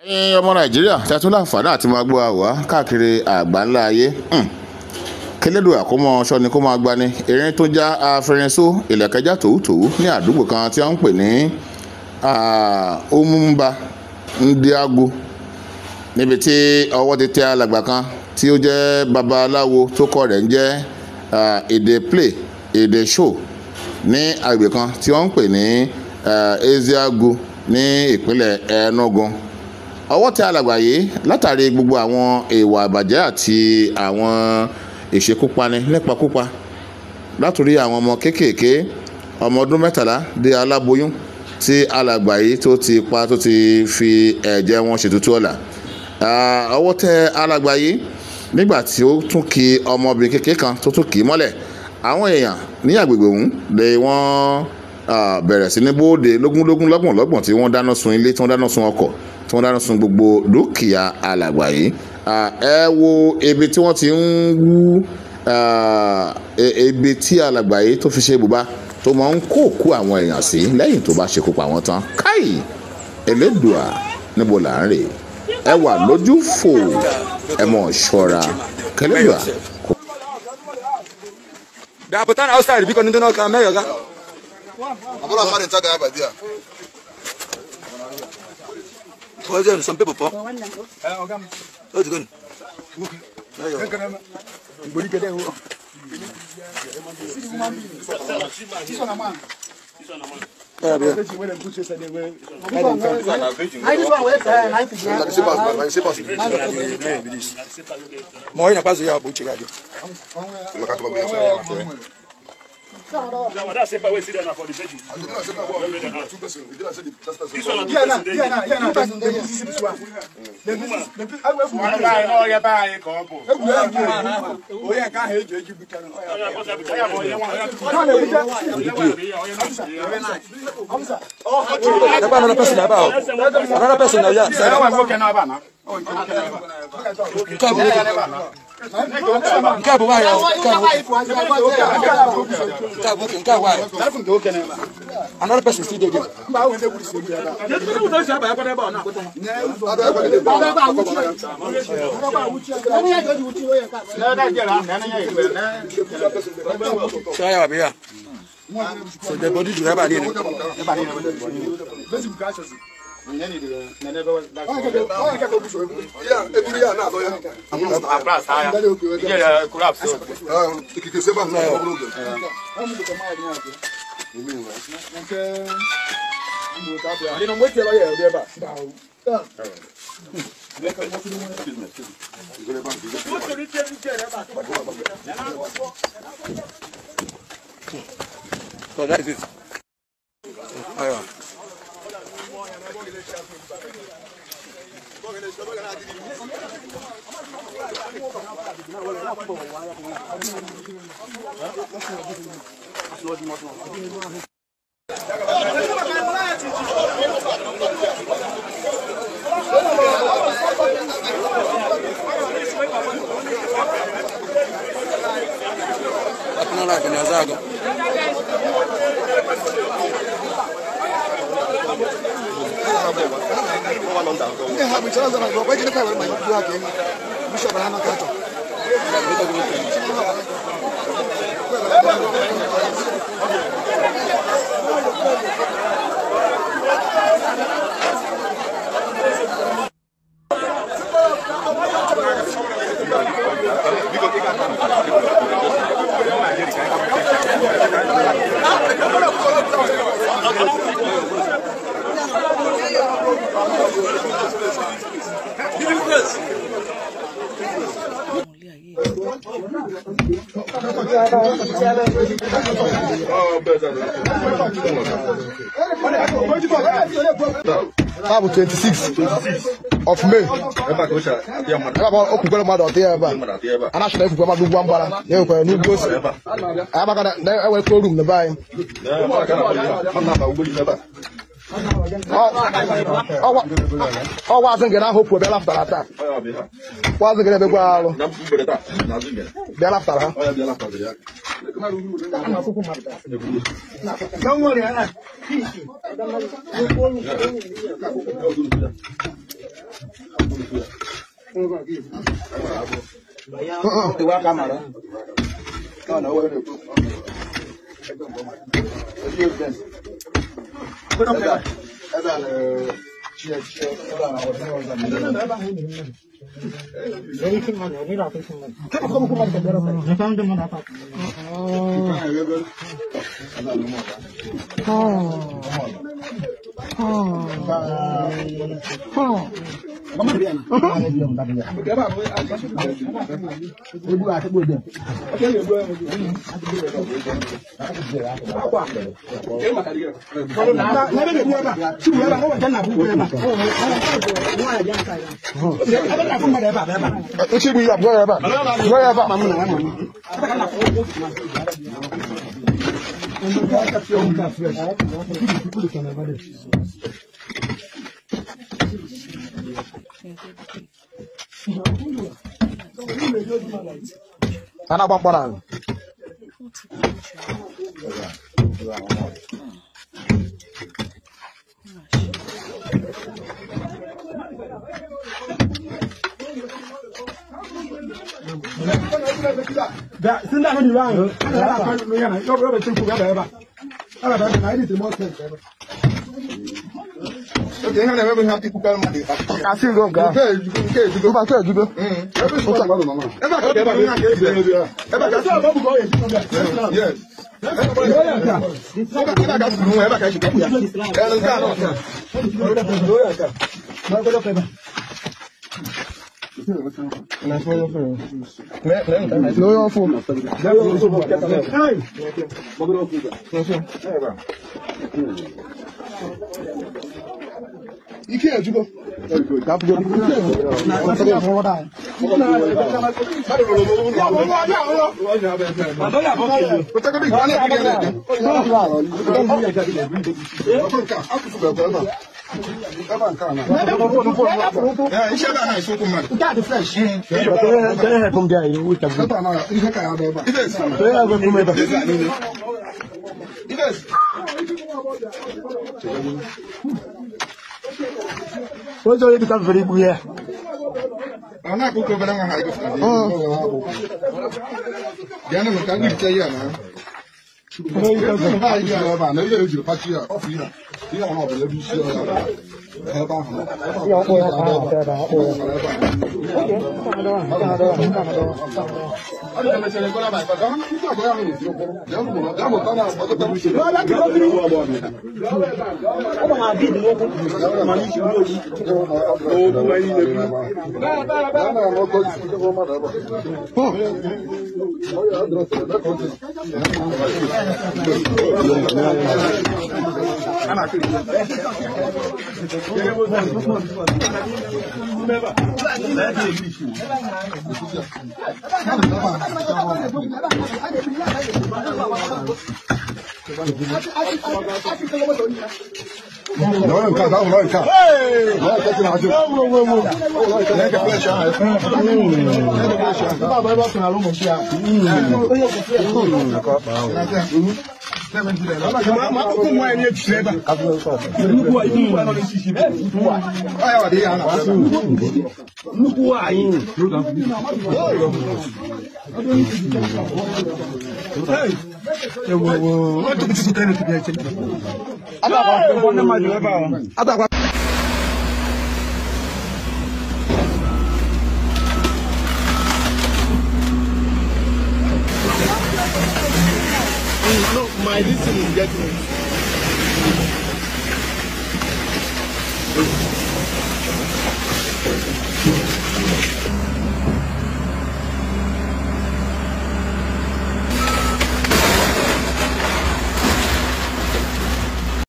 ẹ̀yin ọmọ nàìjíríà tí a tún láǹfààní àti máa gbọ́ àwọ̀ káàkiri àgbáńlá ayé kílódé àkómọ ọṣọ ni kó máa gbani erin tó já afẹrẹnsó ìlẹ̀kẹjá tòwútòwú ní àdúgbò kan tí wọ́n ń pè ní Omumba Ndiago níbi tí ọwọ́ ti tẹ alàgbà kan tí ó jẹ́ babaláwo tó kọ rẹ̀ ń jẹ́ èdè play èdè show ní agbègbè kan tí wọ́n ń pè ní Ezeagu ní ìpínlẹ̀ Enugu. Ọwọ́ tẹ alàgbà yìí látàrí gbogbo àwọn ìwà àbàjẹ́ àti àwọn ìṣekúpani nípakúpa látòrí àwọn ọmọ kéékèèké ọmọ ọdún 13 dé aláboyún tí alàgbà yìí tó ti pa tó ti fi ẹ̀jẹ̀ wọn ṣètùtù ọ̀la. Ọwọ́ tẹ alàgbà yìí nígbà tí ó tún kì ọmọbìnrin kékeré kan tó tún kì í mọ́lẹ̀. Àwọn èèyàn ní agbègbè ọ̀hún lè wọ́n bẹ̀rẹ̀ sí ní bóde lógúnlógún lọ́gbọ̀nlọ́gbọ̀n tí wọ́n dáná sun ilé tí wọ́n dáná sun ọkọ̀ tí wọ́n dáná sun gbogbo dúkìá alàgbà yìí. Ẹ wo ibi tí wọ́n ti ń wú ibi tí alàgbà yìí tó fi ṣe ibùba tó máa ń kó òkú àwọn èèyàn sí lẹ́yìn tó bá ṣekú pa wọ́n tán. Káì Elédùà níbo là ń rè ẹ wà lójú fò ẹ mọ̀ ṣọ́ra kẹlẹ́dùà. They put on outside because they don't come here. Some people for. What's good? Another person still there. So the body to have so that is it. Bible 26 of May. Okugwele mmadụ ọtị ya ebe a. A na-achọ na ekwukwe mmadụ ugwu mgbara na-ekwe n'ugwu ose. Abaka na enwere klorum na be anyị. Ọ wazị ngene ahụ okwu bịa lafụtara taa. Wazị ngene ebegwa alụ. Bịa lafụtara ha. Iwa kamera. No, no, wait. Ana bambara. Da sun da ni ba. Ana ba kan yana. Yo ba cin ku ga ba. Ana ba na ni timo sen. Okay, hana wewe hati kukala mali. Kasi ngoga. Ke ba ke jugo. Ebe so ta ba mama. Eba ka ba na ke. Eba ka so ba bu go ye. Yes. Eba ka so no eba ka shi ka. Ela ka no. Ba ko do pe ba. Loyo fo. Ike ejugo. What's all you become very weird? I'm not going to go down. Diana, look, I'm going to tell you now. Look, my this thing is getting